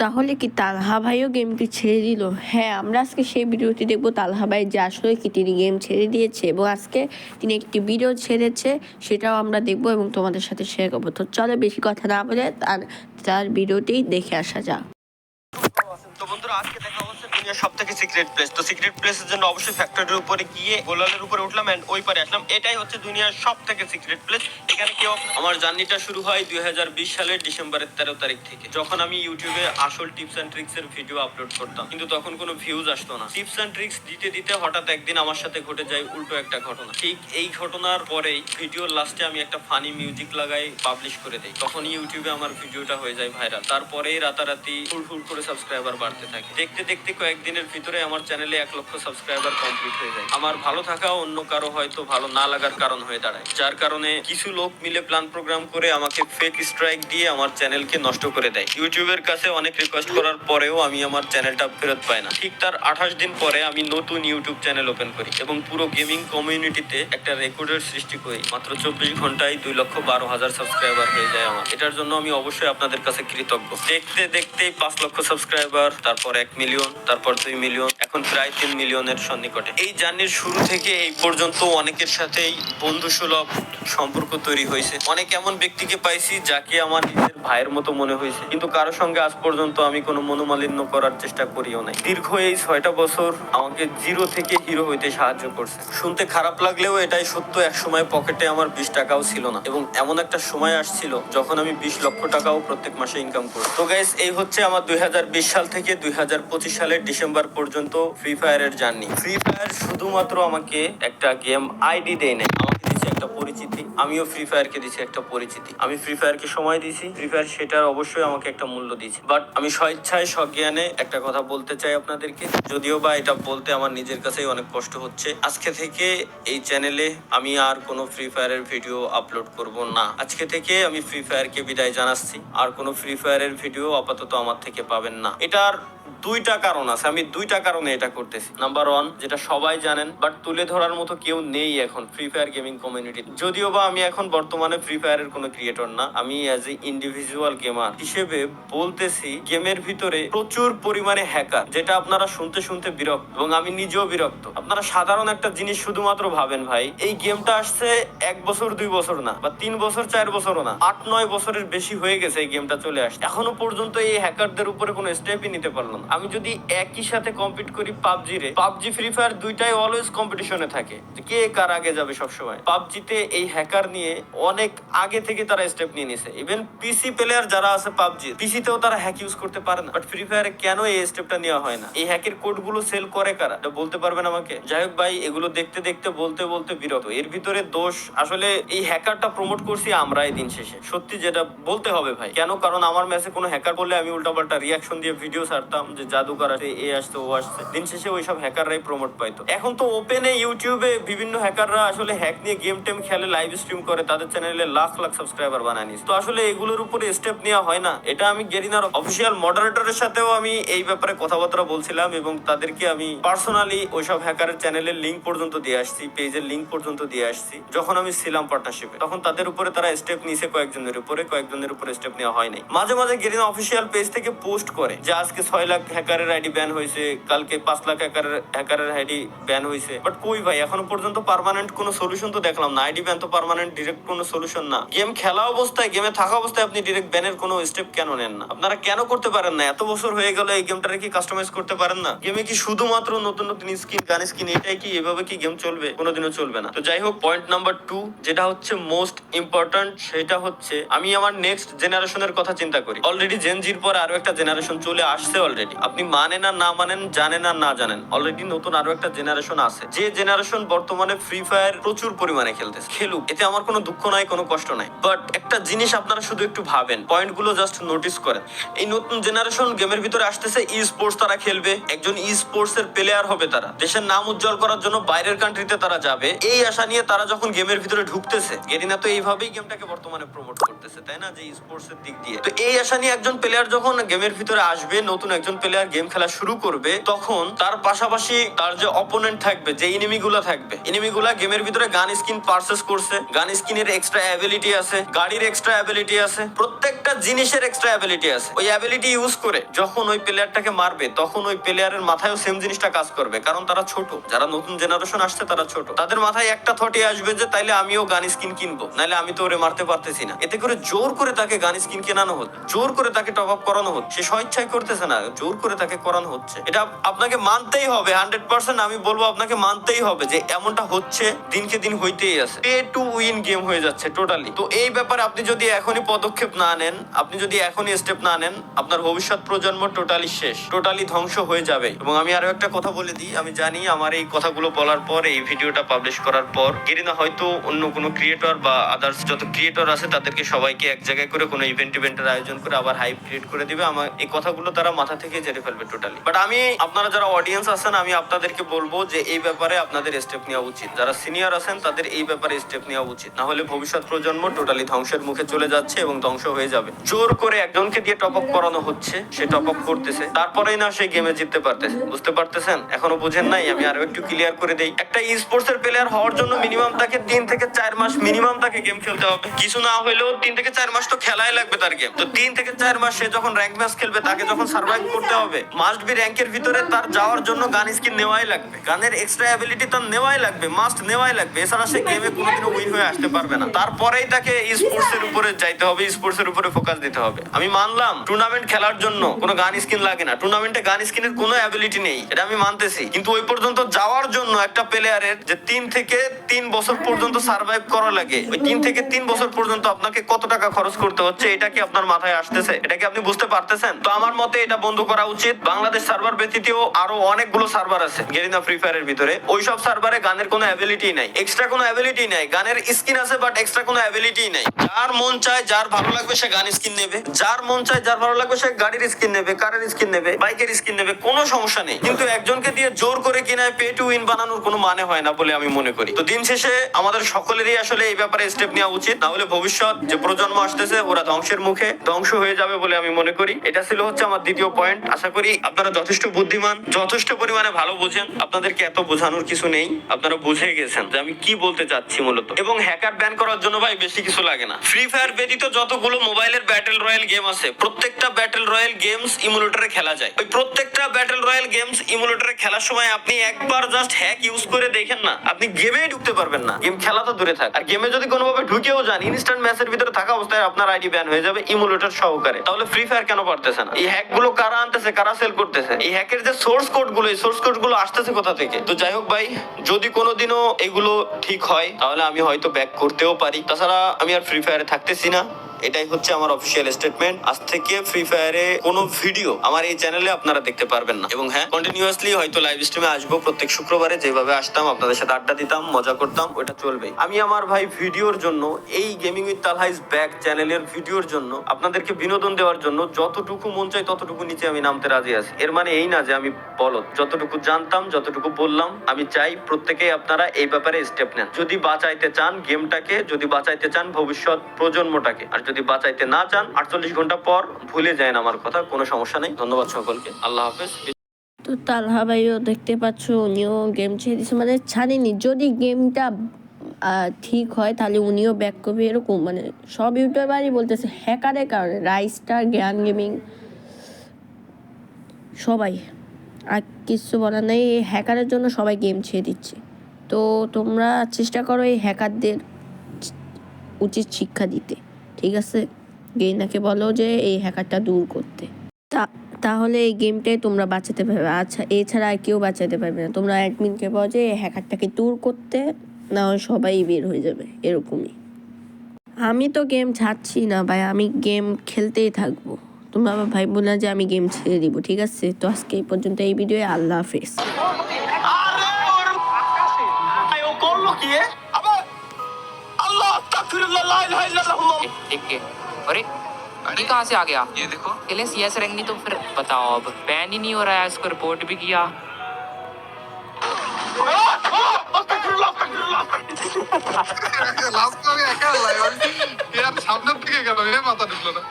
তাহলে কি তালহা ভাইও গেমটি ছেড়ে দিল? হ্যাঁ, আমরা আজকে সেই ভিডিওটি দেখবো তালহা ভাই যে আসলে কি তিনি গেম ছেড়ে দিয়েছে এবং আজকে তিনি একটি ভিডিও ছেড়েছে, সেটাও আমরা দেখবো এবং তোমাদের সাথে শেয়ার করবো। তো চলো বেশি কথা না বলে তার ভিডিওটি দেখে আসা যাক। তো বন্ধুরা, আজকে দেখা হচ্ছে দুনিয়ার সবথেকে সিক্রেট প্লেস। তো সিক্রেট প্লেসের জন্য অবশ্যই ফ্যাক্টরির উপরে গিয়ে গোলালের উপরে উঠলাম এন্ড ওই পারে আসলাম। এটাই হচ্ছে দুনিয়ার সবথেকে সিক্রেট প্লেস। এখানে কেউ আমার জার্নিটা শুরু হয় 2020 সালের ডিসেম্বরের 13 তারিখ থেকে, যখন আমি ইউটিউবে আসল টিপস এন্ড ট্রিক্স এর ভিডিও আপলোড করতাম, কিন্তু তখন কোনো ভিউজ আসতো না। টিপস এন্ড ট্রিক্স দিতে দিতে হঠাৎ একদিন আমার সাথে ঘটে যায় উল্টো একটা ঘটনা। ঠিক এই ঘটনার পরেই ভিডিওর লাস্টে আমি একটা ফানি মিউজিক লাগাই পাবলিশ করে দেই। তখন ইউটিউবে আমার ভিডিওটা হয়ে যায় ভাইরাল। তারপরেই রাতারাতি হুড় করে সাবস্ক্রাইবার বাড়তে থাকে। দেখতে দেখতে কয়েকদিনের ভিতরে আমার চ্যানেলে 1 লক্ষ সাবস্ক্রাইবার কমপ্লিট হয়ে যায়। আমার ভালো থাকা অন্য কারো হয়তো ভালো না লাগার কারণ হয়ে দাঁড়ায়, যার কারণে কিছু লোক মিলে প্ল্যান প্রোগ্রাম করে আমাকে ফেক স্ট্রাইক দিয়ে আমার চ্যানেলকে নষ্ট করে দেয়। ইউটিউবের কাছে অনেক রিকোয়েস্ট করার পরেও আমি আমার চ্যানেলটা ফেরত পাই না। ঠিক তার 28 দিন পরে আমি নতুন ইউটিউব চ্যানেল ওপেন করি এবং পুরো গেমিং কমিউনিটিতে একটা রেকর্ডের সৃষ্টি করি। মাত্র 24 ঘন্টায় 2,12,000 সাবস্ক্রাইবার হয়ে যায় আমার। এটার জন্য আমি অবশ্যই আপনাদের কাছে কৃতজ্ঞ। দেখতে দেখতেই 5 লক্ষ সাবস্ক্রাইবার, তারপর 1 মিলিয়ন, তারপর 2 মিলিয়ন, এখন প্রায় 3 মিলিয়নের সন্নিকটে। এই জার্নির শুরু থেকে এই পর্যন্ত অনেকের সাথেই বন্ধুসুলভ সম্পর্ক তৈরি হয়েছে। অনেক এমন ব্যক্তিকে পাইছি যাকে আমার নিজের ভাইয়ের মতো মনে হয়েছে, কিন্তু কারোর সঙ্গে আজ পর্যন্ত আমি কোনো মনোমালিন্য করার চেষ্টা করিও নাই। দীর্ঘ এই 6টা বছর আমাকে জিরো থেকে হিরো হইতে সাহায্য করছে। শুনতে খারাপ লাগলেও এটাই সত্য। এক সময় পকেটে আমার 20 টাকাও ছিল না এবং এমন একটা সময় আসছিল যখন আমি 20 লক্ষ টাকাও প্রত্যেক মাসে ইনকাম করি। তো গাইস, এই হচ্ছে আমার 2020 সাল থেকে 2025 সালের ডিসেম্বর পর্যন্ত ফ্রি ফায়ারের জার্নি। ফ্রি ফায়ার শুধুমাত্র আমাকে একটা গেম আইডি দেয় নাই, আমাকে দিয়েছে একটা পরিচিতি। আমিও ফ্রি ফায়ারকে দিয়েছি একটা পরিচিতি। আমি ফ্রি ফায়ারকে সময় দিয়েছি, ফ্রি ফায়ার সেটার অবশ্যই আমাকে একটা মূল্য দিয়েছে। বাট আমি স্বেচ্ছায় সজ্ঞানে একটা কথা বলতে চাই আপনাদেরকে, যদিও বা এটা বলতে আমার নিজের কাছেই অনেক কষ্ট হচ্ছে। আজকে থেকে এই চ্যানেলে আমি আর কোনো ফ্রি ফায়ারের ভিডিও আপলোড করব না। আজকে থেকে আমি ফ্রি ফায়ারকে বিদায় জানাচ্ছি। আর কোনো ফ্রি ফায়ারের ভিডিও আপাতত আমার থেকে পাবেন না। এটার 2টা কারণ আছে, আমি 2টা কারণে এটা করতেছি। নাম্বার 1, যেটা সবাই জানেন বাট তুলে ধরার মতো কেউ নেই এখন ফ্রি ফায়ার গেমিং কমিউনিটি। যদিও বা আমি এখন বর্তমানে ফ্রি ফায়ারের কোনো ক্রিয়েটর না, আমি অ্যাজ এ ইন্ডিভিজুয়াল গেমার হিসেবে বলতেছি, গেমের ভিতরে প্রচুর পরিমাণে হ্যাকার, যেটা আপনারা শুনতে শুনতে বিরক্ত এবং আমি নিজেও বিরক্ত। আপনারা সাধারণ একটা জিনিস শুধুমাত্র ভাবেন ভাই, এই গেমটা আসছে 1 বছর 2 বছর না, বা 3 বছর 4 বছরও না, 8-9 বছরের বেশি হয়ে গেছে এই গেমটা চলে আসছে। এখনো পর্যন্ত এই হ্যাকারদের উপরে কোনো স্টেপই নিতে পারলো না। আমি যদি একই সাথে কম্পিট করি পাবজি ফ্রি ফায়ার দুইটাই অলওয়েজ কম্পিটিশনে থাকে, কে কার আগে যাবে সবসময়। পাবজিতে এই হ্যাকার নিয়ে অনেক আগে থেকে তারা স্টেপ নিয়ে নিছে। ইভেন পিসি প্লেয়ার যারা আছে পাবজি পিসিতেও তারা হ্যাক ইউজ করতে পারে না। বাট ফ্রি ফায়ারে কেন এই স্টেপটা নেওয়া হয় না? এই হ্যাকের কোড গুলো সেল করে কারা, এটা বলতে পারবেন আমাকে? যাই হোক ভাই, এগুলো দেখতে দেখতে বলতে বলতে বিরক্ত। এর ভিতরে দোষ আসলে এই হ্যাকারটা প্রমোট করছি আমরাই দিন শেষে, সত্যি যেটা বলতে হবে ভাই। কেন? কারণ আমার ম্যাচে কোনো হ্যাকার বললে আমি উল্টাপাল্টা রিয়াকশন দিয়ে ভিডিও ছাড়তাম যে জাদুকর আছে, এ আসছে, ও আসছে। দিন শেষে ওইসব হ্যাকাররাই প্রমোট পাইতো। এখন তো ওপেনে ইউটিউবে বিভিন্ন হ্যাকাররা আসলে হ্যাক নিয়ে গেম টেম খেলে, লাইভ স্ট্রিম করে, তাদের চ্যানেলে লাখ লাখ সাবস্ক্রাইবার বানায় নিচ্ছে। তো আসলে এগুলোর উপরে স্টেপ নেওয়া হয় না। এটা আমি গেরিনার অফিসিয়াল মডারেটরের সাথেও আমি এই ব্যাপারে কথাবার্তা বলছিলাম এবং তাদেরকে আমি পার্সোনালি ওইসব হ্যাকারের চ্যানেলের লিঙ্ক পর্যন্ত দিয়ে আসছি, পেজের লিঙ্ক পর্যন্ত দিয়ে আসছি। যখন আমি ছিলাম পার্টনারশিপে, তখন তাদের উপরে তারা স্টেপ নিয়েছে, কয়েকজনের উপরে স্টেপ নেওয়া হয় নাই। মাঝে মাঝে গেরিনা অফিসিয়াল পেজ থেকে পোস্ট করে যে আজকে 6 লাখ হ্যাকারের আইডি ব্যান হয়েছে, কালকে 5 লাখ হ্যাকারের আইডি ব্যান হয়েছে। বাট কই ভাই, এখনো পর্যন্ত পার্মানেন্ট কোনো সলিউশন তো দেখলাম না। আইডি ব্যান তো পার্মানেন্ট ডিরেক্ট কোনো সলিউশন না। গেম খেলা অবস্থায়, গেমে থাকা অবস্থায় আপনি ডিরেক্ট ব্যানের কোনো স্টেপ কেন নেন না? আপনারা কেন করতে পারেন না? এত বছর হয়ে গেল এই গেমটারে কি কাস্টমাইজ করতে পারেন না? গেমে কি শুধুমাত্র নতুন নতুন স্কিন, গান স্কিন, এটাই কি? এভাবে কি গেম চলবে? কোনোদিনও চলবে না। তো যাই হোক, পয়েন্ট নাম্বার 2 যেটা হচ্ছে মোস্ট ইম্পর্টেন্ট, সেটা হচ্ছে আমি আমার নেক্সট জেনারেশনের কথা চিন্তা করি। অলরেডি জেনজির পর আরো একটা জেনারেশন চলে আসছে অলরেডি। আপনি মানেন আর না মানেন, জানেন আর না জানেন, অলরেডি নতুন আরো একটা জেনারেশন আছে, যে জেনারেশন বর্তমানে ফ্রি ফায়ার প্রচুর পরিমাণে খেলতেছে। খেলুক, এতে আমার কোনো দুঃখ নাই, কোনো কষ্ট নাই। বাট একটা জিনিস আপনারা শুধু একটু ভাবেন, পয়েন্ট গুলো জাস্ট নোটিস করেন। এই নতুন জেনারেশন গেমের ভিতরে আসতেছে, ই স্পোর্টস তারা খেলবে, একজন ই স্পোর্টস এর প্লেয়ার হবে, তারা দেশের নাম উজ্জ্বল করার জন্য বাইরের কান্ট্রিতে তারা যাবে, এই আশা নিয়ে তারা যখন গেমের ভিতরে ঢুকতেছে। গেরিনা তো এইভাবেই গেমটাকে বর্তমানে প্রমোট করতেছে, তাই না, যে ই স্পোর্টস এর দিক দিয়ে। তো এই আশা নিয়ে একজন প্লেয়ার যখন গেমের ভিতরে আসবে, নতুন একজন প্লেয়ার গেম খেলা শুরু করবে তখন তার পাশাপাশি তার যে অপোনেন্ট থাকবে, যে এনিমিগুলা থাকবে, এনিমিগুলা গেমের ভিতরে গান স্কিন পারচেজ করছে, গান স্কিনের এক্সট্রা অ্যাবিলিটি আছে, গাড়ির এক্সট্রা অ্যাবিলিটি আছে, প্রত্যেকটা জিনিসের এক্সট্রা অ্যাবিলিটি আছে। ওই অ্যাবিলিটি ইউজ করে যখন ওই প্লেয়ারটাকে মারবে তখন ওই প্লেয়ারের মাথায়ও সেম জিনিসটা কাজ করবে, কারণ তারা ছোট, যারা নতুন জেনারেশন আসছে তারা ছোট, তাদের মাথায় একটা থটই আসবে যে তাইলে আমিও গান স্কিন কিনবো, নাইলে আমি তো ওরে মারতে পারতেছি না। এতে করে জোর করে তাকে গান স্কিন কেনানো হচ্ছে, জোর করে তাকে টপ আপ করানো হচ্ছে। সে স্বেচ্ছায় করতেছে না, জোর করে তাকে করানো হচ্ছে। এটা আপনাকে মানতেই হবে, 100% আমি বলবো আপনাকে মানতেই হবে যে এমনটা হচ্ছে, দিনকে দিন হইতেই আছে। পে টু উইন গেম হয়ে যাচ্ছে টোটালি। তো এই ব্যাপারে আপনি যদি এখনই পদক্ষেপ না নেন, আপনি যদি এখনই স্টেপ না নেন, আপনার ভবিষ্যৎ প্রজন্ম টোটালি শেষ, টোটালি ধ্বংস হয়ে যাবে। এবং আমি আরো একটা কথা বলে দিই, আমি জানি আমার এই কথাগুলো বলার পর, এই ভিডিওটা পাবলিশ করার পর গেরিনা হয়তো অন্য কোনো ক্রিয়েটর বা আদার্স যত ক্রিয়েটর আছে তাদেরকে সবাইকে এক জায়গায় করে কোনো ইভেন্টের আয়োজন করে আবার হাইপ ক্রিয়েট করে দিবে। আমার এই কথাগুলো তারা মাথা থেকে জেনে ফেলবে টোটালি। বাট আমি, আপনারা যারা অডিয়েন্স আছেন, আমি আপনাদেরকে বলবো যে এই ব্যাপারে আপনাদের স্টেপ নেওয়া উচিত। যারা সিনিয়র আছেন তাদের এই ব্যাপারে স্টেপ নেওয়া উচিত, না হলে ভবিষ্যৎ প্রজন্ম টোটালি ধ্বংসের মুখে চলে যাচ্ছে এবং ধ্বংস হয়ে যাবে। জোর করে একজনকে দিয়ে টপ আপ করানো হচ্ছে, সে টপ আপ করতেছে, তারপরেই না সে গেমে জিততে পারতেছে। বুঝতে পারতেছেন? এখনো বুঝেন নাই? আমি আরো একটু ক্লিয়ার করে দেই। একটা ই স্পোর্টস এর প্লেয়ার হওয়ার জন্য মিনিমাম তাকে 3 থেকে 4 মাস মিনিমাম তাকে গেম খেলতে হবে। কিছু না হইলেও 3 থেকে 4 মাস তো খেলাই লাগবে তার গেম। তো 3 থেকে 4 মাস সে যখন র্যাঙ্ক ম্যাচ খেলবে, তাকে যখন সার্ভাইভ করতে হবে, মাস্ট বি র্যাঙ্কের ভিতরে তার যাওয়ার জন্য গান স্কিন নেওয়াই লাগবে, গানের এক্সট্রা অ্যাবিলিটি তার নেওয়াই লাগবে, মাস্ট নেওয়াই লাগবে। এছাড়া সে গেমে কোনোদিনও উইন হয়ে আসতে পারবে না। তারপরেই তাকে স্পোর্টস এর উপরে যাইতে হবে, স্পোর্টস এর উপরে ফোকাস দিতে হবে। আমি মানলাম টুর্নামেন্ট খেলার জন্য কোনো গান স্কিন লাগে না, টুর্নামেন্টে গান স্কিনের কোনো অ্যাবিলিটি নেই, এটা আমি মানতেছি। কিন্তু ওই পর্যন্ত যাওয়ার জন্য একটা প্লেয়ারের যে 3 থেকে 3 বছর পর্যন্ত সার্ভাইভ করা লাগে, ওই 3 থেকে 3 বছর পর্যন্ত আপনাকে কত টাকা খরচ করতে হচ্ছে, এটা কি আপনার মাথায় আসতেছে? এটা কি আপনি বুঝতে পারতেছেন? তো আমার মতে এটা বন্ধ করা উচিত। বাংলাদেশ সার্ভার ব্যতীতও আরো অনেকগুলো সার্ভার আছে গেরিনা ফ্রি ফায়ারের ভিতরে, ওইসব সার্ভারে গানের কোনো অ্যাবিলিটি নাই, এক্সট্রা কোনো অ্যাবিলিটি নাই। গানের স্কিন আছে বাট এক্সট্রা কোনো অ্যাবিলিটি নাই। যার মন চায়, যার ভালো লাগবে সে গান স্কিন নেবে, যার মন চায়, যার ভালো লাগবে সে গাড়ির স্কিন নেবে, কারের স্কিন নেবে, বাইকের স্কিন নেবে, কোনো সমস্যা নেই। কিন্তু একজনকে দিয়ে জোর করে কিনায় পে টু উইন বানানোর কোনো মানে হয় না বলে আমি মনে করি। তো দিন শেষে আমাদের সকলেরই আসলে এই ব্যাপারে স্টেপ নেওয়া উচিত, না হলে ভবিষ্যৎ যে প্রজন্ম আসতেছে ওরা ধ্বংসের মুখে ধ্বংস হয়ে যাবে বলে আমি মনে করি। এটা ছিল হচ্ছে আমার দ্বিতীয় পয়েন্ট। আশা করি আপনারা যথেষ্ট বুদ্ধিমান, যথেষ্ট পরিমাণে ভালো বোঝেন, আপনাদেরকে এত বোঝানোর কিছু নেই, আপনারা বুঝে গেছেন যে আমি কি বলতে চাচ্ছি মূলত। এবং হ্যাকার ব্যান করার জন্য ভাই বেশি কিছু লাগে না। ফ্রি ফায়ার ব্যতীত যতগুলো মোবাইলের ব্যাটেল রয়্যাল গেম আছে, প্রত্যেকটা ব্যাটেল রয়্যাল গেমস ইমুলেটরে খেলা যায়। ওই প্রত্যেকটা ব্যাটেল রয়্যাল গেমস ইমুলেটরে খেলার সময় আপনি একবার জাস্ট হ্যাক ইউজ করে দেখেন না, আপনি গেমেই ঢুকতে পারবেন না। গেম খেলা তো দূরে থাক, আর গেমে যদি কোনোভাবে ঢুকেও যান, ইনস্ট্যান্ট ম্যাচের ভিতরে থাকা অবস্থায় আপনার আইডি ব্যান হয়ে যাবে ইমুলেটর সহকারে। তাহলে ফ্রি ফায়ার কেন পারতেছে না? এই হ্যাক গুলো কারা আনতেছে, কারা সেল করতেছে? এই হ্যাকের যে সোর্স কোড গুলো, এই সোর্স কোড গুলো আসতেছে কোথা থেকে? তো যাই হোক ভাই, যদি কোনোদিনও এগুলো ঠিক হয় তাহলে আমি হয়তো ব্যাক করতেও পারি। তাছাড়া আমি আর ফ্রি ফায়ারে থাকতেছি না, এটাই হচ্ছে আমার অফিসিয়াল স্টেটমেন্ট। আজ থেকে ফ্রি ফায়ারে কোনো ভিডিও আমার এই চ্যানেলে আপনারা দেখতে পারবেন না। এবং হ্যাঁ, কন্টিনিউয়াসলি হয়তো লাইভ স্ট্রিমে আসবো প্রত্যেক শুক্রবারে, যেভাবে আসতাম আপনাদের সাথে আড্ডা দিতাম, মজা করতাম, ওটা চলবে। আমি আমার ভাই ভিডিওর জন্য, এই gaming with Talha is back চ্যানেলের ভিডিওর জন্য, আপনাদেরকে বিনোদন দেওয়ার জন্য যতটুকু মন চাই ততটুকু নিচে আমি নামতে রাজি আছি। এর মানে এই না যে আমি বলদ, যতটুকু জানতাম যতটুকু বললাম। আমি চাই প্রত্যেকেই আপনারা এই ব্যাপারে স্টেপ নেন, যদি বাঁচাইতে চান গেমটাকে, যদি বাঁচাইতে চান ভবিষ্যৎ প্রজন্মটাকে। আর যদি বাঁচাইতে না চান 48 ঘন্টা পর ভুলে যায় আমার কথা, কোনো সমস্যা নেই। ধন্যবাদ সকলকে, আল্লাহ হাফেজ। তো তালহা ভাইও দেখতে পাচ্ছ উনিও গেম ছেড়ে দিচ্ছে, মানে ছাড়েনি। যদি গেমটা ঠিক হয় তাহলে উনিও ব্যাক করবে, এরকম মানে সব ইউটিউবারই বলতেছে হ্যাকারের কারণে। রাইস্টার, জ্ঞান গেমিং, সবাই, আর কিছু বলার নেই। এই হ্যাকারের জন্য সবাই গেম ছেড়ে দিচ্ছে। তো তোমরা চেষ্টা করো এই হ্যাকারদের উচিত শিক্ষা দিতে, ঠিক আছে? গেইনাকে বলো যে এই হ্যাকারটা দূর করতে, তাহলে এই গেমটাই তোমরা বাঁচাতে পারবে। আচ্ছা, এছাড়া আর কেউ বাঁচাতে পারবে না। তোমরা অ্যাডমিনকে বলো যে এই হ্যাকারটাকে দূর করতে, না হয় সবাই বের হয়ে যাবে, এরকমই। আমি তো গেম ছাড়ছি না ভাই, আমি গেম খেলতেই থাকবো। তোমরা আবার ভাইবো না যে আমি গেম ছেড়ে দিব, ঠিক আছে? তো আজকে এই পর্যন্ত এই ভিডিও। আল্লাহ হাফেজ। अरे ये कहाँ से आ गया? ये देखो। पहले CS रैंक नहीं तो फिर बताओ, अब बैन ही नहीं हो रहा है, इसको रिपोर्ट भी किया। লাস্ট আমি একা হলাম, সামনের দিকে গেল, মাথা ঢুকলো না।